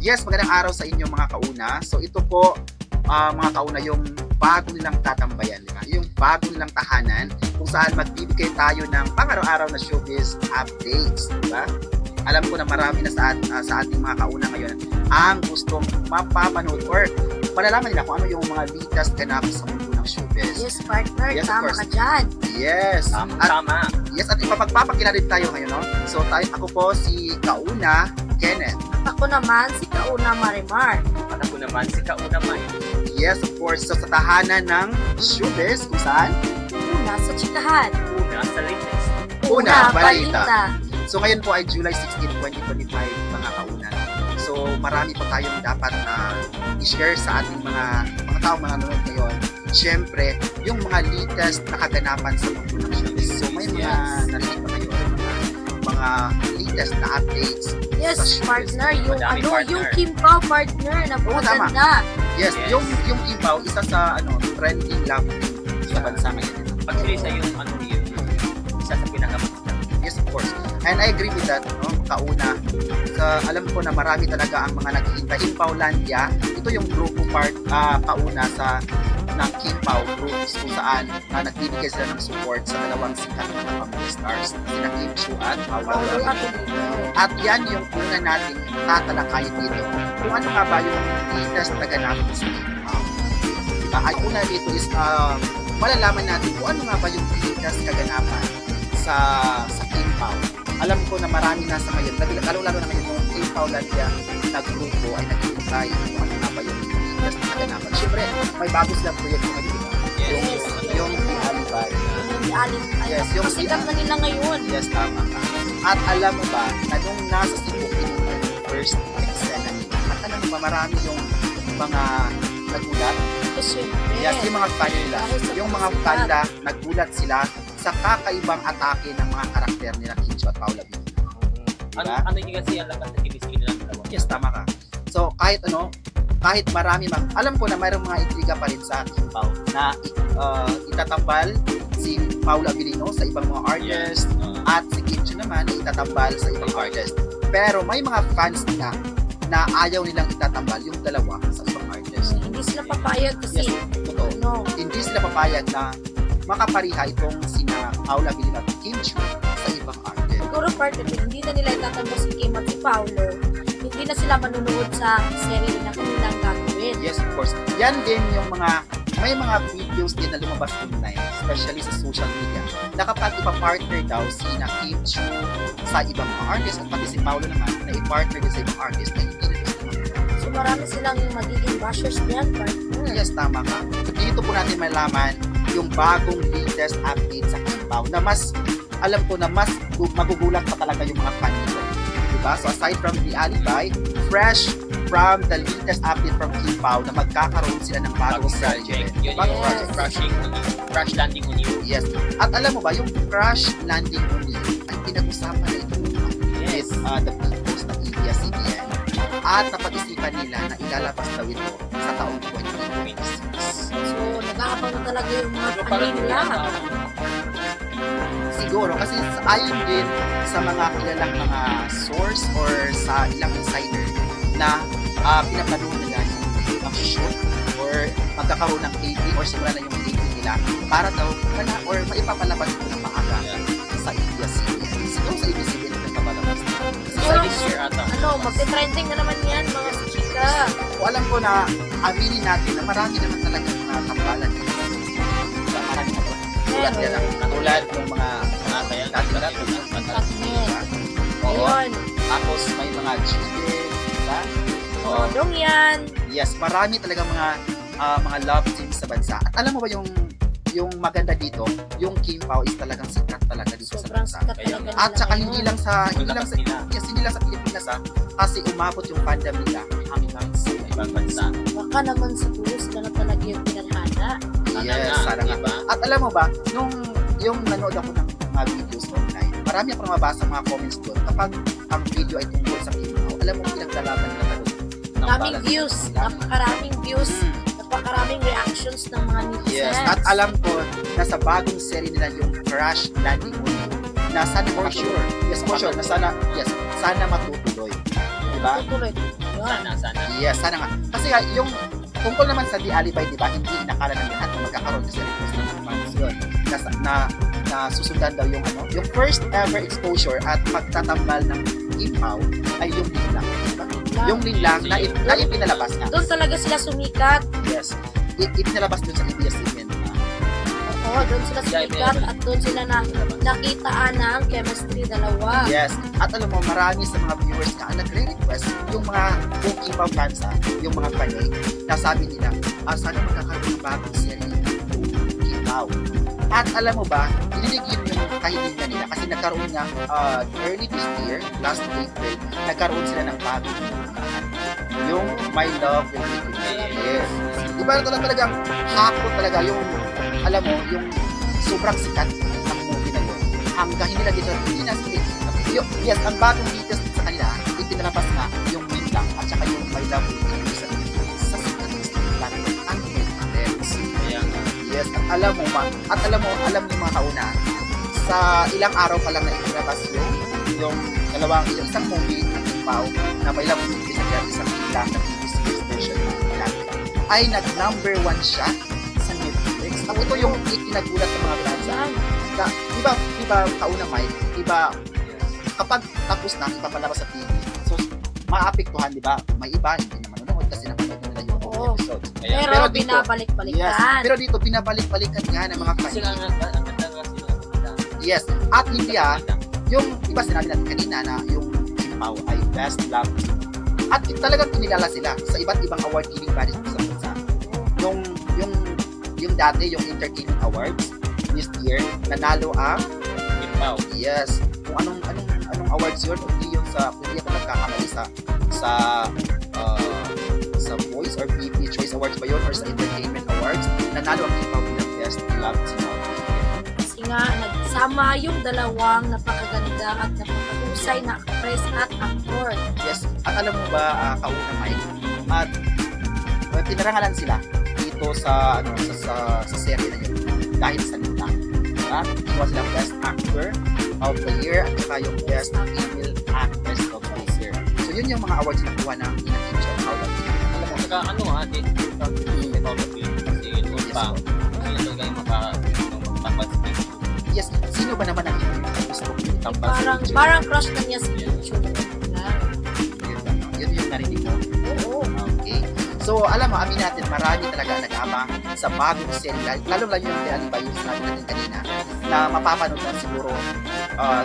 Yes, magandang araw sa inyo mga kauna. So ito po mga kauna yung bago nilang tatambayan, di ba? Yung bago nilang tahanan kung saan magbibigay tayo ng pang-araw-araw na showbiz updates, di ba? Alam ko na marami na sa ating mga kauna ngayon ang gustong mapapanood or malalaman nila kung ano yung mga latest ganap sa mundo ng showbiz. Yes, partner. Yes, of Tama course. ka dyan. Yes. Tama. Yes, at ipapagpapakila rin tayo ngayon, no? So ako po si Kauna Kenneth. Ako naman, si Kauna Marimar. At ako naman, si Kauna May. Yes, of course. So sa tahanan ng showbiz kung saan Una sa chikahan. Una sa latest. Una, balita. balita. So ngayon po ay July 16, 2025 mga kauna. So marami po tayong dapat na i-share sa ating mga taong mga nanonood ngayon. Siyempre, yung mga latest na kaganapan sa mundo ng showbiz. So may mga narinig pa kayo mga latest na updates. Yes, sa showbiz. partner. Yung Madaming partner. yung Kim Pao partner na maganda. Yes, Yes. yung Kimpaw, isa sa trending love sa bansa ngayon. Actually, sa yung isa sa pinakamaganda. Yes, of course. And I agree with that, no? Kauna. Alam ko na marami talaga ang mga naghihintay. Kimpawlandia, ito yung grupo kauna ng Kimpaw groups kung saan nagbibigay sila ng support sa dalawang sikat na family stars, sina Kim Chiu at Paula Paulo Abelino. Abelino. At yan yung una nating tatalakayin dito. Kung ano nga ba yung latest na ganap sa Kimpaw. Ang una dito is malalaman natin kung ano nga ba yung latest kaganapan sa Kimpaw. Alam ko na marami na sa ngayon, lalo-lalo na ngayon yung Kimpawlandia na grupo ay naghihintay kung ano nga ba yung latest na kaganapan. Siyempre, may bago silang proyekto ngayon. Yes. Yung The Alibay. Yung alin. Yes, yung Pasikat na nila ngayon. Yes, tama ka. At alam mo ba, na nung nasa Cebu yung first eksena nila, at alam mo ba, marami yung mga nagulat. Kasi, Yes, yung mga fan nila. Dahil sa Yung mga pasikat. fan nila, nagulat sila sa kakaibang atake ng mga karakter nila Kim Chiu at Paula Abelino. Diba? Ano yung kasi ang lakas na chemistry nila dalawa? Yes, tama ka. So, kahit marami alam ko na mayroong mga intriga pa rin sa Kimpaw na itatambal si Paula Abelino sa ibang mga artist at si Kim Chiu naman na itatambal sa ibang artist. Pero may mga fans na ayaw nilang itatambal yung dalawa sa ibang artist. Hindi sila papayag kasi Yes, totoo. Hindi sila papayag na makapariha itong sina Paula Abelino at Kim Chiu sa ibang artist. siguro partner, hindi na nila itatambo si Kim at si Paulo. Hindi na sila manunood sa serye na kanilang gagawin. Yes, of course. Yan din yung may mga videos din na lumabas online, especially sa social media, na kapag ipa-partner daw sina Kim Chiu sa ibang mga artist at pati si Paolo naman na i-partner din sa ibang artist na hindi rin gusto naman. So marami silang magiging bashers niyan, partner. Yes, tama ka. So, dito po natin malaman yung bagong latest update sa Kimpaw na alam ko na mas magugulat pa talaga yung mga fan nito. Diba? So aside from The Alibay, fresh from the latest update from Kimpaw na magkakaroon sila ng bagong project. Yun Bagong yung project. crash landing on you. Yes. At alam mo ba, yung crash landing on you ay pinag-usapan na ito Yes. with the people's na ABS-CBN. At napag-isipan nila na ilalabas daw ito sa taong 2026. So nag-aabang na talaga yung mga Pero fan parang nila. Siguro, kasi ayon din sa mga kilalang mga source or sa ilang insider na pinaplanuhan nila yung mag-shoot or magkakaroon ng taping or simula na yung taping nila para daw maipapalabas ito ng maaga sa ABS-CBN. Siguro sa ABS-CBN ito papalabas. Sa this year ata. Magte-trending na naman yan, mga chika. So, alam ko na aminin natin na marami naman talaga mga tambalan dito. Marami na tulad yan ang tulad ng mga dati-dati. Katmen. Oo. Ayun. Tapos may mga chide, diba? Oo. Dong yan. Yes, marami talaga mga love teams sa bansa. At alam mo ba yung maganda dito, yung Kimpaw is talagang sikat talaga dito Sobrang sa bansa. sikat talaga At saka nila hindi ngayon. lang sa Yung lakas nila. hindi lang sa Pilipinas kasi umabot yung fandom nila hanggang sa Ibang bansa. Baka naman siguro sila na talaga yung pinarhana. Yes, sana nga. Diba? At alam mo ba, yung nanood ako ng mga videos online, marami akong mabasa mga comments doon kapag ang video ay tungkol sa Kimpaw. Alam mo, pinaglalaban nila doon. Daming views. Napakaraming views. Mm. Napakaraming reactions ng mga netizens. Yes, at alam ko na sa bagong serie nila yung Crash Landing on You na sana for sure. Yes, for sure. Na sana matutuloy. Diba? Tutuloy. Sana. Yes, sana nga. Kasi nga, yung tungkol naman sa The Alibay, di ba, hindi inakala ng lahat na magkakaroon kasi request ng mga fans yun. Na susundan daw yung yung first ever exposure at pagtatambal ng Impaw ay yung linlang. Diba? Yung linlang na ipinalabas nga. Doon talaga sila sumikat. Yes. Ipinalabas dun sa ABS-CBN. Oo, doon sila sumikat at doon sila nakitaan ng chemistry dalawa. Yes. At alam mo, marami sa mga viewers nga ang nagre-request yung mga kung Impaw fans, yung mga panay, na sabi nila, sana magkakaroon ng bagong serie ng Impaw. At alam mo ba, iniligin yung kahilingan nila kasi nagkaroon nga early this year, last April, nagkaroon sila ng bagong yung My Love Will Make You Yes. Diba talagang hako talaga yung, alam mo, yung sobrang sikat ng movie na yun. Hanggang hindi lang dito, hindi na split. Yes, ang bagong details sa kanila, ipinalabas na yung Win Lang at saka yung My Love Will Make You sa sikat ng Stephen ang Netflix. Yes, at alam mo yung mga kauna, sa ilang araw pa lang na ipinabas yung isang movie ng Impaw na may Love Will Make You isang ilang na TV series version ay nag-number 1 siya sa Netflix. At ito yung ikinagulat ng mga fans. Di ba kauna Mike, kapag tapos na, ipapalabas sa TV, so maapektuhan, di ba? May iba, hindi naman manonood kasi napanood nila yung episodes. Pero binabalik-balikan. Yes, pero dito, binabalik-balikan nga ng mga fans. Kasi ang ganda kasi. Yes, at hindi yung, di ba sinabi natin kanina na yung Impaw ay best love. At talagang kinilala sila sa iba't ibang award-giving bodies sa bansa. Yung dati, yung Entertainment Awards this year, nanalo ang Impaw. Yes. Kung anong awards yun, hindi yung hindi ako nagkakamali sa Voice or PP Choice Awards ba yun or sa Entertainment Awards, nanalo ang Impaw ng Best Love Song. Kasi nga, nagsama yung dalawang napakaganda at napakahusay na actress at actor. Yes. At alam mo ba, kauna Mike, at pinarangalan sila dito sa serye na yun dahil sa nila. Kinuha silang Best Actor of the Year at saka yung Best Female Actress of the Year. So yun yung mga awards na kuha ng Inattention Out of the Year. Alam mo, Saka kasi ito pa. Kasi ito kayo makapagpapag. yes, sino ba naman ang hindi gusto yung tampal? Parang crush na niya si YouTube. Yun yung narinig mo? Oo. Okay. So, alam mo, amin natin, marami talaga nag-abang sa bagong serye. Lalo lang yung The Alibay, yung sinabi natin kanina, na mapapanood na siguro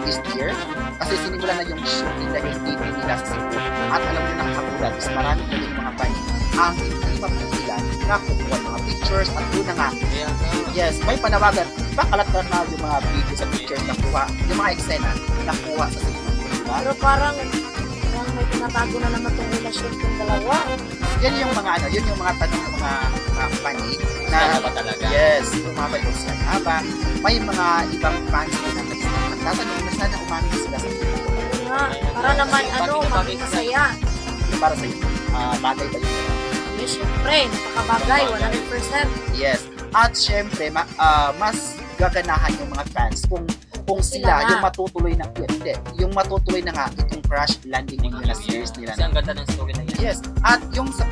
this year. Kasi sinimulan na yung shooting na yung TV nila sa Cebu. At alam mo, nakakagulat is marami na yung mga fan ang hindi mapigilan na kukuha mga pictures at doon na nga. Yes, may panawagan. Kalat-kalat na yung mga videos at pictures na kuha, yung mga eksena na kuha sa Cebu. Diba? Pero parang may tinatago na naman itong relasyon ng dalawa. Yan yung mga yun yung mga tanong ng mga fani na Sana ba talaga? yes, umabay ko sila haba. May mga ibang fans na nagtatanong na sana umamin sila sa video. Para naman maging masaya. Yung para sa iyo, bagay ba yun? Yes, syempre, napakabagay, 100%. Yes. At syempre, mas gaganahan yung mga fans kung sila Sila. yung matutuloy na nga itong crash landing nila na series nila. Kasi ang ganda ng story na yan. Yes. At yung sa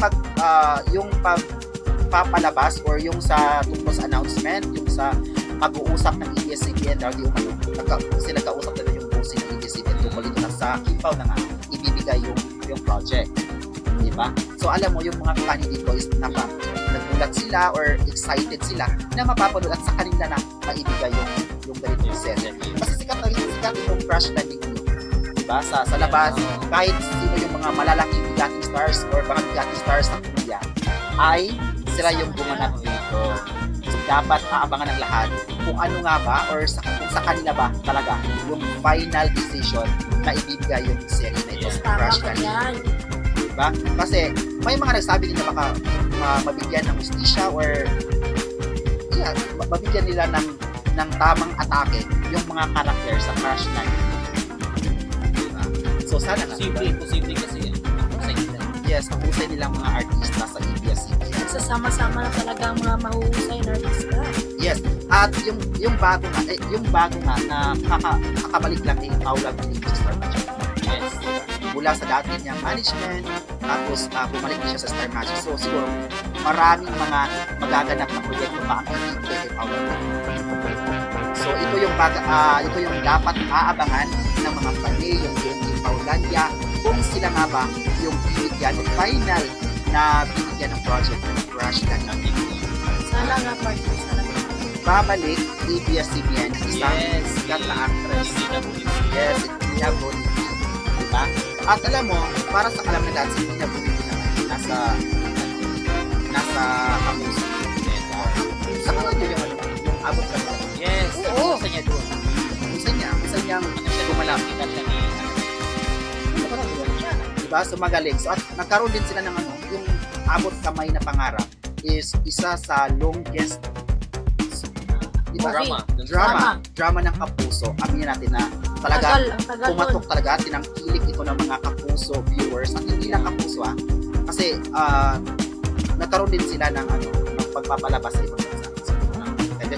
yung pagpapalabas or yung sa tungkol sa announcement, yung sa pag-uusap ng ABS-CBN, sila kausap na yung bossing ng ABS-CBN tungkol dito na sa Impaw na nga ibibigay yung project. Diba? So alam mo, yung mga fan dito is nagulat sila or excited sila na mapapanood at sa kanila na maibigay yung ganitong serye. Kasi sikat itong crash landing nyo. Diba? Sa labas, kahit sino yung mga malalaking bigating stars or mga bigating stars sa Korea, ay sila yung gumanap dito. So dapat aabangan ng lahat kung ano nga ba or kung sa kanila ba talaga yung final decision na ibibigay yung serye na ito. Tama Crash ka landing. yan. Diba? Kasi may mga nagsabi din na baka mabigyan ng justisya or mabigyan nila ng tamang atake yung mga character sa Crash Landing. Diba? So sana nga. Posible kasi Yes, mahusay nilang mga artista sa ABS-CBN. Nagsasama-sama na talaga ang mga mahuhusay na artista. Yes, at yung bago nga na kakabalik lang kay Paula Pinigis Star Magic. Yes. mula sa dati niyang management, tapos bumalik din siya sa Star Magic. So siguro maraming mga magaganap na proyekto pa ang ibibigay kay Paolo. So ito yung dapat aabangan ng mga panay, yung team Paulandia, kung sila nga ba yung bibigyan ng final na bibigyan ng project ng Crush Ganyan. Sana nga, partner. Sana nga. Babalik ABS-CBN ng isang Yes. sikat na actress. Hindi na po yun. Yes, Tina Bonnie. Diba? At alam mo, para sa alam na lahat, si Tina Bonnie naman nasa kamuso. Sa kanila yung abot ka naman. Yes. Oo. Isa niya doon. Isa niyang Ano siya gumalapit. Kita siya ni Diba? So magaling. So at nagkaroon din sila ng yung abot kamay na pangarap is isa sa longest diba? Drama ng Kapuso. Aminin natin na talaga Ang tagal nun. pumatok talaga, tinangkilik ito ng mga Kapuso viewers at hindi lang Kapuso kasi nagkaroon din sila ng ng pagpapalabas sa ibang bansa. So,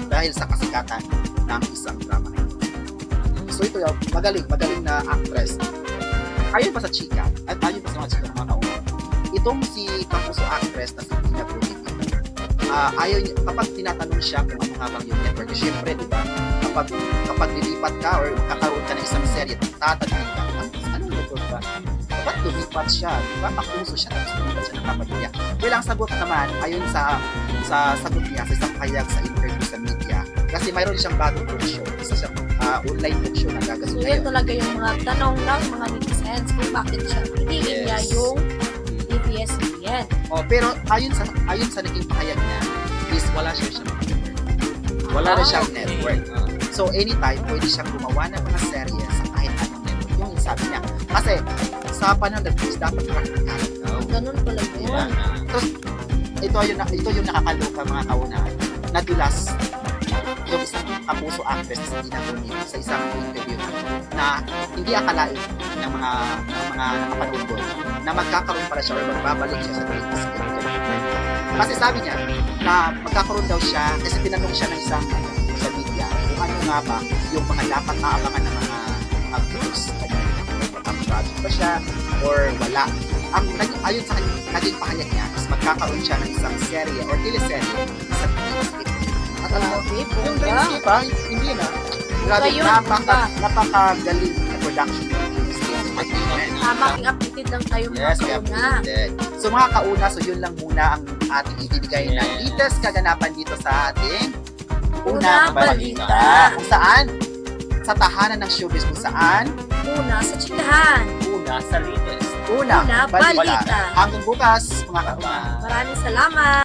dahil sa kasikatan ng isang drama na ito. So ito yung magaling na actress. Ayon pa sa chika, at ayon pa sa mga chika ng mga kauna, itong si Kapuso actress na si Tina Bonnie, ayaw niya, kapag tinatanong siya kung ano nga bang yung network, syempre, di ba, kapag nilipat ka or kakaroon ka ng isang serye, tatanungin ka, anong network ba? Dapat lumipat siya, di ba? Kapuso siya, tapos lumipat siya ng kapatid. Well, ang sagot naman, ayon sa sagot niya, sa isang pahayag sa interview sa media, kasi mayroon siyang bagong talk show, isa siyang online talk show na So, gagawin yan ngayon. talaga yung mga tanong ng mga netizens kung bakit siya piliin niya Yes. yung ABS-CBN. Oh, pero ayon sa naging pahayag niya, is wala siyang network. Wala na siyang okay. network. So anytime pwede siyang gumawa ng mga serye sa kahit anong network. Yung sabi niya. Kasi sa panahon na is dapat practical. Ganun talaga yun. Ito yung nakakaloka mga kauna. Nadulas yung isang Kapuso actress na si Tina Bonnie sa isang interview na hindi akalain ng mga nakapanood doon na magkakaroon pala siya or magbabalik siya sa Philippines. Kasi sabi niya na magkakaroon daw siya kasi tinanong siya ng isang sa media kung ano nga ba yung mga dapat aabangan ng mga actors. Mag-project ba siya or wala. Ayon sa naging pahayag niya is magkakaroon siya ng isang serye or teleserye sa Philippines. At alam mo, yung Dreamscape hindi na. Grabe, Ayun, napakagaling na production ng Dreamscape. Making updated lang tayo mga Yes, we kauna. updated. So mga kauna, so yun lang muna ang ating ibibigay na latest kaganapan dito sa ating Unang Balita. Kung saan? Sa tahanan ng showbiz kung saan? Una sa chikahan. Una sa latest. Unang Unang Balita. Balita. Hanggang bukas, mga kauna. Maraming salamat.